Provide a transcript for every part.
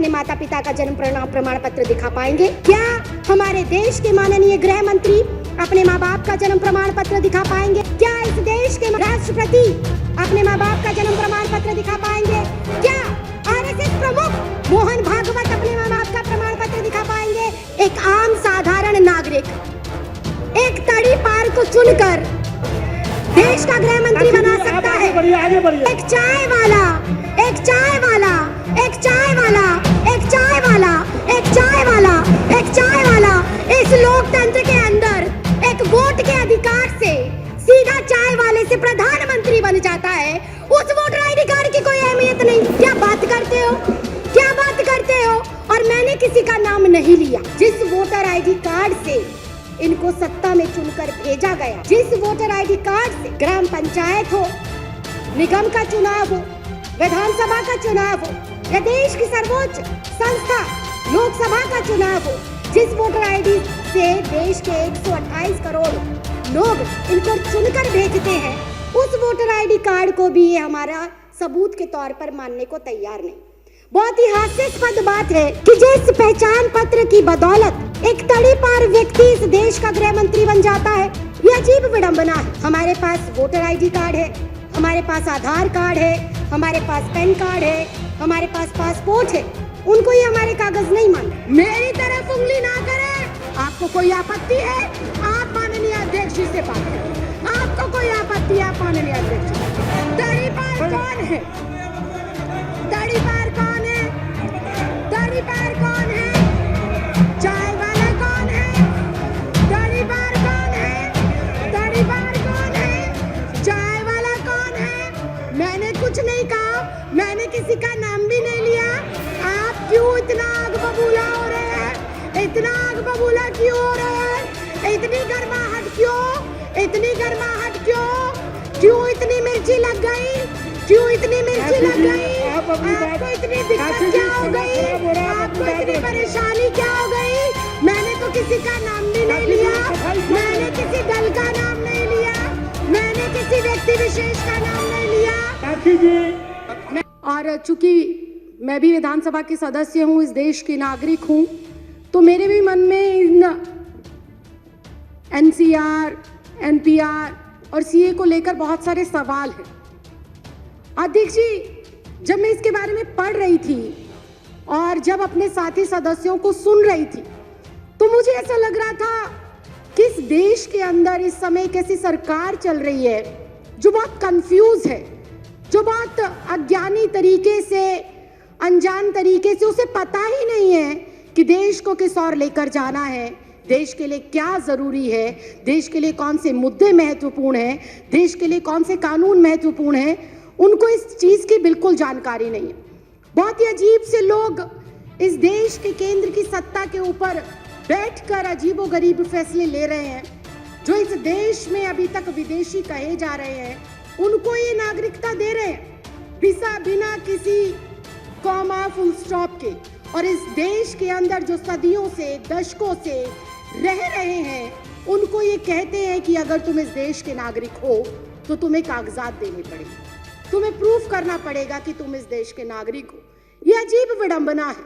अपने माता पिता का जन्म प्रमाण पत्र दिखा पाएंगे? क्या हमारे देश के माननीय गृह मंत्री अपने माँ बाप का जन्म प्रमाण पत्र दिखा पाएंगे? क्या इस देश के राष्ट्रपति अपने माँ बाप का जन्म प्रमाण पत्र दिखा पाएंगे? क्या आरएसएस प्रमुख मोहन भागवत अपने माँ बाप का प्रमाण पत्र दिखा पाएंगे? एक आम साधारण नागरिक एक तड़ी पार को चुनकर देश का गृह मंत्री बना सकता है। एक चाय वाला, एक चाय वाला, एक चाय वाला, एक चाय वाला, एक चाय वाला, एक चाय वाला इस लोकतंत्र के अंदर एक वोट के अधिकार से सीधा चाय वाले से प्रधानमंत्री बन जाता है। उस वोटर आईडी कार्ड की कोई अहमियत नहीं। क्या बात करते हो, क्या बात करते हो? और मैंने किसी का नाम नहीं लिया। जिस वोटर आईडी कार्ड से इनको सत्ता में चुनकर भेजा गया, जिस वोटर आईडी कार्ड से ग्राम पंचायत हो, निगम का चुनाव हो, विधानसभा का चुनाव हो या देश की सर्वोच्च संस्था लोकसभा का चुनाव हो, जिस वोटर आईडी से देश के 128 करोड़ लोग इनको चुनकर भेजते हैं, उस वोटर आईडी कार्ड को भी ये हमारा सबूत के तौर पर मानने को तैयार नहीं। बहुत ही हास्यास्पद बात है कि जिस पहचान पत्र की बदौलत एक तड़ी पार व्यक्ति इस देश का गृह मंत्री बन जाता है, ये अजीब विडंबना है। हमारे पास वोटर आईडी कार्ड है, हमारे पास आधार कार्ड है, हमारे पास पैन कार्ड है, हमारे पास पासपोर्ट है, उनको ये हमारे कागज नहीं मानते। मेरी तरफ उंगली ना करें। आपको कोई आपत्ति है, आप माननीय अध्यक्ष जी से बात करें। आपको कोई आपत्ति है, आप माननीय अध्यक्ष जी। तड़ी पार कौन है? तड़ी पार कौन है? तड़ी पार कौन है? चाय वाला कौन है? तड़ी पार कौन है? तड़ी पार कौन है? चाय वाला कौन है? मैंने कुछ नहीं कहा, मैंने किसी का नाम भी नहीं लिया। आप क्यों इतना आग बबूला हो रहे हैं? इतना आग बबूला क्यों हो रहे हैं? इतनी गर्माहट क्यों? इतनी गर्माहट क्यों? क्यों इतनी मिर्ची लग गई? क्यों इतनी मिर्ची लग गई? आपको इतनी दिक्कत क्या हो गई? आपको इतनी परेशानी क्या हो गई? मैंने तो किसी का नाम भी नहीं लिया, मैंने किसी दल का नाम नहीं लिया, मैंने किसी व्यक्ति विशेष का नाम नहीं लिया। और चूंकि मैं भी विधानसभा की सदस्य हूँ, इस देश की नागरिक हूँ, तो मेरे भी मन में इन एनसीआर, एनपीआर और सीए को लेकर बहुत सारे सवाल हैं। अध्यक्ष जी, जब मैं इसके बारे में पढ़ रही थी और जब अपने साथी सदस्यों को सुन रही थी, तो मुझे ऐसा लग रहा था कि इस देश के अंदर इस समय एक ऐसी सरकार चल रही है जो बहुत कंफ्यूज है, जो बहुत अज्ञानी तरीके से, अनजान तरीके से, उसे पता ही नहीं है कि देश को किस ओर लेकर जाना है, देश के लिए क्या जरूरी है, देश के लिए कौन से मुद्दे महत्वपूर्ण हैं, देश के लिए कौन से कानून महत्वपूर्ण हैं। उनको इस चीज की बिल्कुल जानकारी नहीं है। बहुत ही अजीब से लोग इस देश के केंद्र की सत्ता के ऊपर बैठकर अजीबोगरीब फैसले ले रहे हैं। जो इस देश में अभी तक विदेशी कहे जा रहे हैं, उनको ये नागरिकता दे रहे हैं बिना किसी कॉमा, फुल स्टॉप के। और इस देश के अंदर जो सदियों से, दशकों से रह रहे हैं, उनको ये कहते हैं कि अगर तुम इस देश के नागरिक हो तो तुम्हें कागजात देने पड़ेंगे, तुम्हें प्रूफ करना पड़ेगा कि तुम इस देश के नागरिक हो। ये अजीब विडंबना है।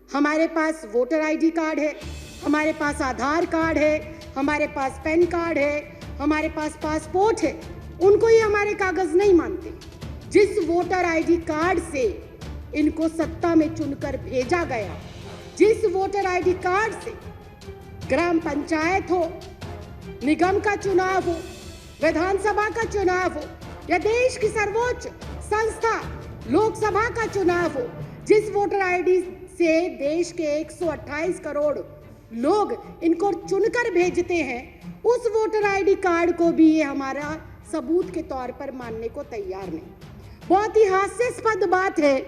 हमारे पास वोटर आईडी कार्ड है, हमारे पास आधार कार्ड है, हमारे पास पैन कार्ड है, हमारे पास पासपोर्ट है, उनको ये हमारे कागज नहीं मानते। जिस वोटर आईडी कार्ड से इनको सत्ता में चुनकर भेजा गया, जिस वोटर आईडी कार्ड से ग्राम पंचायत हो, निगम का चुनाव हो, विधानसभा का चुनाव हो या देश की सर्वोच्च संस्था लोकसभा का चुनाव हो, जिस वोटर आईडी से देश के 128 करोड़ लोग इनको चुनकर भेजते हैं, उस वोटर आईडी कार्ड को भी ये हमारा सबूत के तौर पर मानने को तैयार नहीं। बहुत ही हास्यास्पद बात है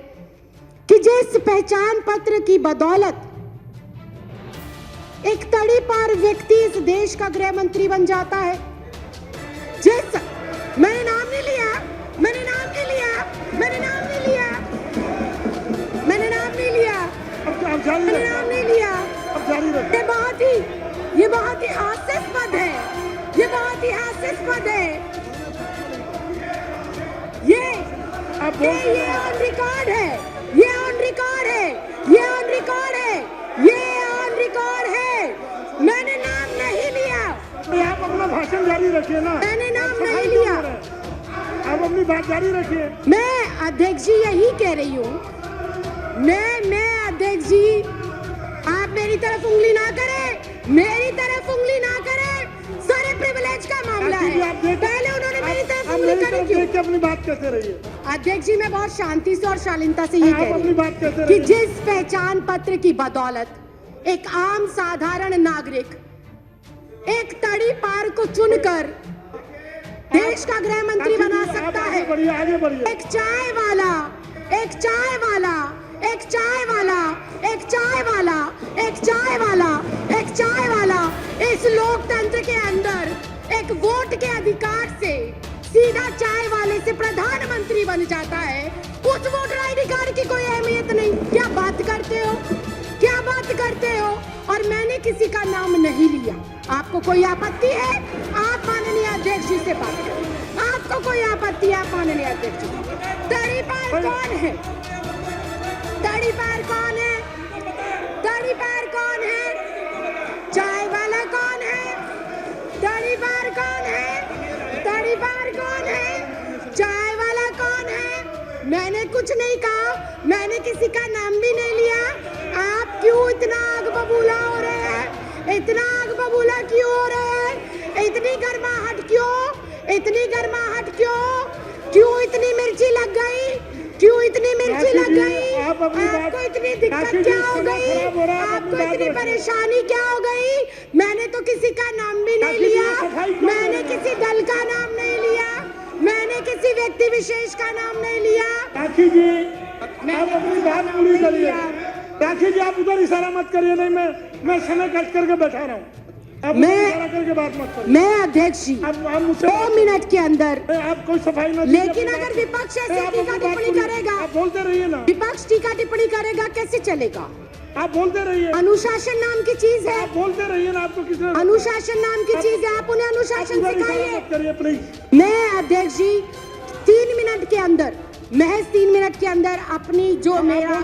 कि जिस पहचान पत्र की बदौलत एक तड़ी पार व्यक्ति इस देश का गृह मंत्री बन जाता है, मैंने नाम नहीं लिया, मैंने नाम नहीं लिया, मैंने नाम नहीं लिया, मैंने नाम नहीं लिया, मैंने नाम नहीं लिया। ये बहुत ही हास्यास्पद है, ये बहुत ही हास्यास्पद है। ये ऑन रिकॉर्ड है, ये ऑन रिकॉर्ड है। ये ऑन रिकॉर्ड है, ये ऑन रिकॉर्ड है। मैंने नाम नहीं लिया। आप अपना भाषण जारी रखिए ना। मैंने नाम नहीं लिया। आप अपनी बात जारी रखिए। मैं अध्यक्ष जी यही कह रही हूँ। मैं अध्यक्ष जी, आप मेरी तरफ उंगली ना करें, मेरी तरफ उंगली ना करें। सारे प्रिविलेज का मामला है। पहले उन्होंने मेरी तरफ उंगली करी क्यों? अपनी बात कहते रहिए। अध्यक्ष जी, मैं बहुत शांति से और शालीनता से ये कह रही हूँ कि जिस पहचान पत्र की बदौलत एक आम साधारण नागरिक एक तड़ी पार को चुनकर देश का गृह मंत्री बना सकता है। आगे बढ़िए। एक चाय वाला, एक चाय वाला, एक चाय वाला, एक चाय वाला, एक चाय वाला, एक चाय वाला इस लोकतंत्र के अंदर एक वोट के अधिकार से सीधा चाय वाले से प्रधानमंत्री बन जाता है। उस वोटर आईडी कार्ड की कोई अहमियत नहीं। क्या बात करते हो, क्या बात करते हो? और मैंने किसी का नाम नहीं लिया। आपको कोई आपत्ति है, आप माननीय अध्यक्ष जी से बात करें। आपको कोई आपत्ति है, आप माननीय अध्यक्ष जी। तड़ी पार कौन है? तड़ी पार कौन है? तड़ी पार कौन है? चाय वाला कौन है? तड़ी पार कौन है? तड़ी पार कौन है? चाय वाला कौन है? मैंने कुछ नहीं कहा, मैंने किसी का नाम भी नहीं लिया। आप क्यों इतना आग बबूला हो रहे हैं? इतना आग बबूला क्यों हो रहे हैं? इतनी गर्माहट क्यों? इतनी गर्माहट क्यों? क्यों इतनी मिर्ची लग गई? क्यों इतनी मिर्ची लग गई? आपको इतनी दिक्कत क्या हो गई? आपको इतनी परेशानी क्या हो गई? मैंने तो किसी का नाम भी नहीं लिया। मैंने किसी दल का नाम नहीं लिया। मैंने किसी व्यक्ति विशेष का नाम नहीं लिया। राखी जी, आप अपनी बात पूरी करिए। राखी जी, आप उधर इशारा मत करिए। नहीं, मैं समय कट करके बैठा रहा हूँ। मैं अध्यक्ष जी 2 मिनट के अंदर आप कोई सफाई ना। लेकिन अगर विपक्ष ऐसे टीका टिप्पणी करेगा, आप बोलते रहिए ना। विपक्ष टीका टिप्पणी करेगा, कैसे चलेगा? आप बोलते रहिए। अनुशासन नाम की चीज है। आप बोलते रहिए ना। आपको किसने? अनुशासन नाम की चीज है। आप उन्हें अनुशासन सिखाइए। करिए प्लीज। मैं अध्यक्ष जी 3 मिनट के अंदर, महज 3 मिनट के अंदर अपनी जो मेरा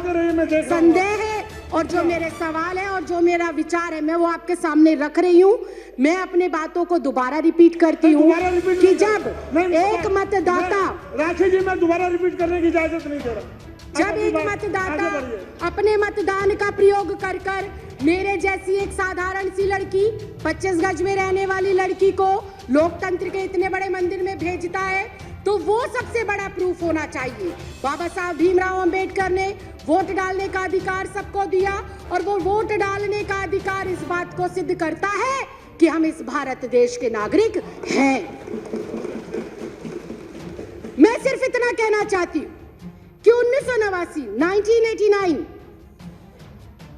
संदेह है और जो मेरे सवाल है और जो मेरा विचार है, मैं वो आपके सामने रख रही हूँ। मैं अपने बातों को दोबारा रिपीट करती हूँ कि जब एक मतदाता, राखी जी, मैं दोबारा रिपीट करने की इजाजत नहीं दे रहा। जब एक मतदाता अपने मतदान का प्रयोग कर कर मेरे जैसी एक साधारण सी लड़की, 25 गज में रहने वाली लड़की को लोकतंत्र के इतने बड़े मंदिर में भेजता है, तो वो सबसे बड़ा प्रूफ होना चाहिए। बाबा साहब भीमराव अंबेडकर ने वोट डालने का अधिकार सबको दिया और वो वोट डालने का अधिकार इस बात को सिद्ध करता है कि हम इस भारत देश के नागरिक हैं। मैं सिर्फ इतना कहना चाहती हूं कि 1989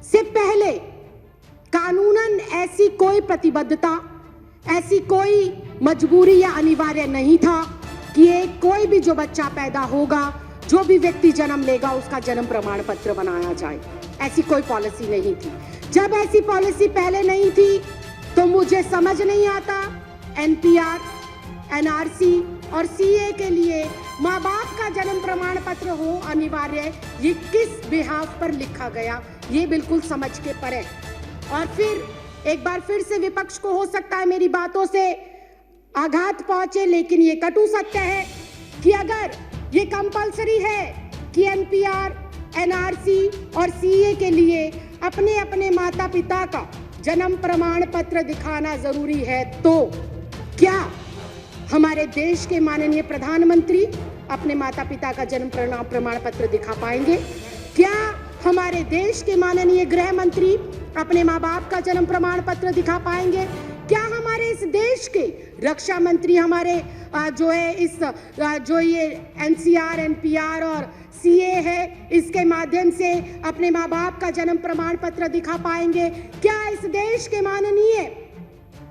से पहले कानूनन ऐसी कोई प्रतिबद्धता, ऐसी कोई मजबूरी या अनिवार्य नहीं था कि कोई भी जो बच्चा पैदा होगा, जो भी व्यक्ति जन्म लेगा, उसका जन्म प्रमाण पत्र बनाया जाए। ऐसी कोई पॉलिसी नहीं थी। जब ऐसी पॉलिसी पहले नहीं थी तो मुझे समझ नहीं आता एनपीआर, एनआरसी और सीए के लिए माँ बाप का जन्म प्रमाण पत्र हो अनिवार्य, ये किस बिहाफ पर लिखा गया, ये बिल्कुल समझ के परे। और फिर एक बार फिर से विपक्ष को हो सकता है मेरी बातों से आघात पहुंचे, लेकिन ये कटु सत्य है कि अगर ये कंपलसरी है कि एनपीआर, एनआरसी और सीए के लिए अपने अपने माता पिता का जन्म प्रमाण पत्र दिखाना जरूरी है, तो क्या हमारे देश के माननीय प्रधानमंत्री अपने माता पिता का जन्म प्रमाण पत्र दिखा पाएंगे? क्या हमारे देश के माननीय गृह मंत्री अपने माँ बाप का जन्म प्रमाण पत्र दिखा पाएंगे? क्या हमारे इस देश के रक्षा मंत्री हमारे जो ये एनसीआर, एनपीआर और सीए है, इसके माध्यम से अपने माँ बाप का जन्म प्रमाण पत्र दिखा पाएंगे? क्या इस देश के माननीय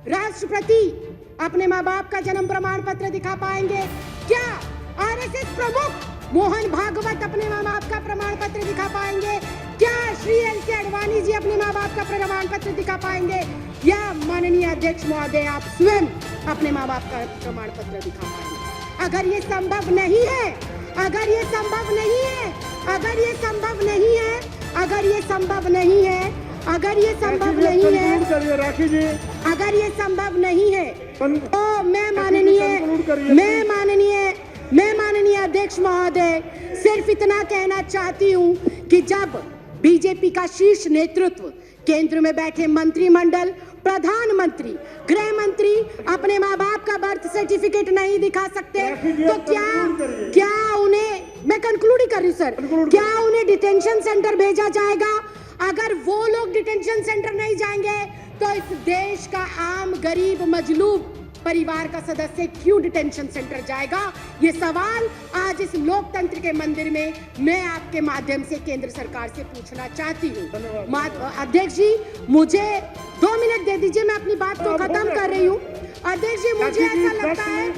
राष्ट्रपति अपने माँ बाप का जन्म प्रमाण पत्र दिखा पाएंगे? क्या आरएसएस प्रमुख मोहन भागवत अपने माँ बाप का प्रमाण पत्र दिखा पाएंगे? क्या श्री एल.के. आडवाणी जी अपने माँ बाप का प्रमाण पत्र दिखा पाएंगे? या माननीय अध्यक्ष महोदय आप स्वयं अपने माँ बाप का प्रमाण पत्र दिखा पाएंगे? अगर ये संभव नहीं है, अगर ये संभव नहीं है, अगर ये संभव नहीं है, अगर ये संभव नहीं है, अगर ये संभव नहीं है, राखी जी, अगर ये संभव नहीं है तो मैं माननीय अध्यक्ष महोदय सिर्फ इतना कहना चाहती हूँ कि जब बीजेपी का शीर्ष नेतृत्व, केंद्र में बैठे मंत्रिमंडल, प्रधानमंत्री, गृह मंत्री अपने माँ बाप का बर्थ सर्टिफिकेट नहीं दिखा सकते तो क्या उन्हें, मैं कंक्लूड ही कर रही हूँ सर, क्या उन्हें डिटेंशन सेंटर भेजा जाएगा? अगर वो लोग डिटेंशन सेंटर नहीं जाएंगे तो इस देश का आम गरीब मजलूब परिवार का सदस्य क्यों डिटेंशन सेंटर जाएगा? ये सवाल आज इस लोकतंत्र के मंदिर में मैं आपके माध्यम से केंद्र सरकार से पूछना चाहती हूँ। अध्यक्ष जी, मुझे 2 मिनट दे दीजिए, मैं अपनी बात को खत्म कर रही हूँ। अध्यक्ष जी, मुझे ऐसा लगता है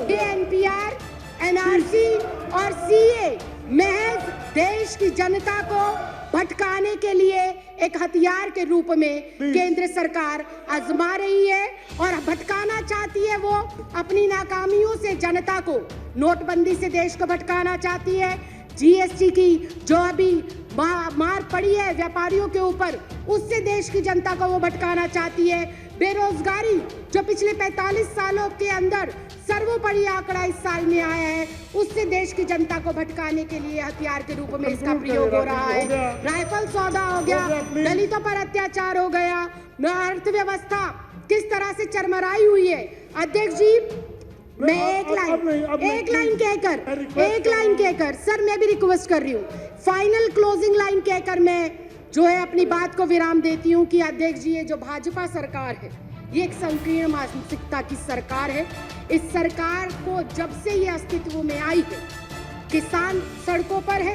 कि एनपीआर, एनआरसी और सीए महज देश की जनता को भटकाने के लिए एक हथियार के रूप में केंद्र सरकार आजमा रही है और भटकाना चाहती है। वो अपनी नाकामियों से जनता को, नोटबंदी से देश को भटकाना चाहती है, जीएसटी की जो अभी मार पड़ी है व्यापारियों के ऊपर, उससे देश की जनता को वो भटकाना चाहती है। बेरोजगारी जो पिछले 45 सालों के अंदर सर्वोपरि आंकड़ा इस साल में आया है, उससे देश की जनता को भटकाने के लिए हथियार के रूप में इसका प्रयोग हो रहा है। राइफल सौदा हो गया, दलितों पर अत्याचार हो गया, अर्थव्यवस्था किस तरह से चरमराई हुई है। अध्यक्ष जी, मैं एक लाइन कहकर सर, मैं भी रिक्वेस्ट कर रही हूँ, फाइनल क्लोजिंग लाइन कहकर मैं जो है अपनी बात को विराम देती हूँ कि अध्यक्ष जी, ये जो भाजपा सरकार है, ये एक संकीर्ण मानसिकता की सरकार है। इस सरकार को जब से ये अस्तित्व में आई है, किसान सड़कों पर है,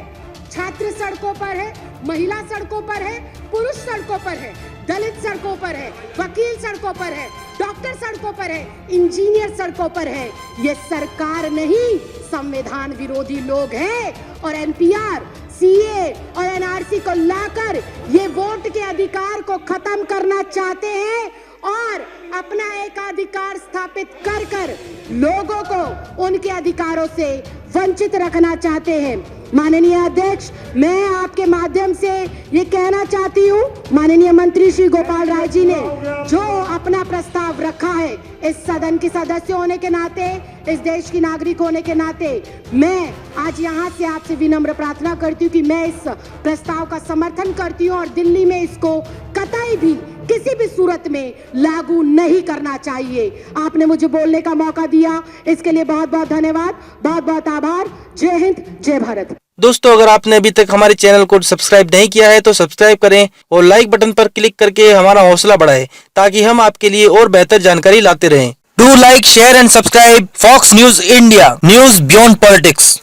छात्र सड़कों पर है, महिला सड़कों पर है, पुरुष सड़कों पर है, दलित सड़कों पर है, वकील सड़कों पर है, डॉक्टर सड़कों पर है, इंजीनियर सड़कों पर है। ये सरकार नहीं, संविधान विरोधी लोग हैं और एनपीआर, सीए और एनआरसी को लाकर ये वोट के अधिकार को खत्म करना चाहते हैं और अपना एकाधिकार स्थापित कर कर लोगों को उनके अधिकारों से वंचित रखना चाहते हैं। माननीय अध्यक्ष, मैं आपके माध्यम से ये कहना चाहती हूँ, माननीय मंत्री श्री गोपाल राय जी ने जो अपना प्रस्ताव रखा है, इस सदन के सदस्य होने के नाते, इस देश की नागरिक होने के नाते, मैं आज यहाँ से आपसे विनम्र प्रार्थना करती हूँ कि मैं इस प्रस्ताव का समर्थन करती हूँ और दिल्ली में इसको कतई भी किसी भी सूरत में लागू नहीं करना चाहिए। आपने मुझे बोलने का मौका दिया, इसके लिए बहुत बहुत धन्यवाद, बहुत बहुत आभार। जय हिंद, जय भारत। दोस्तों, अगर आपने अभी तक हमारे चैनल को सब्सक्राइब नहीं किया है तो सब्सक्राइब करें और लाइक बटन पर क्लिक करके हमारा हौसला बढ़ाएं ताकि हम आपके लिए और बेहतर जानकारी लाते रहें। Do like, share and subscribe Fox News India, news beyond politics.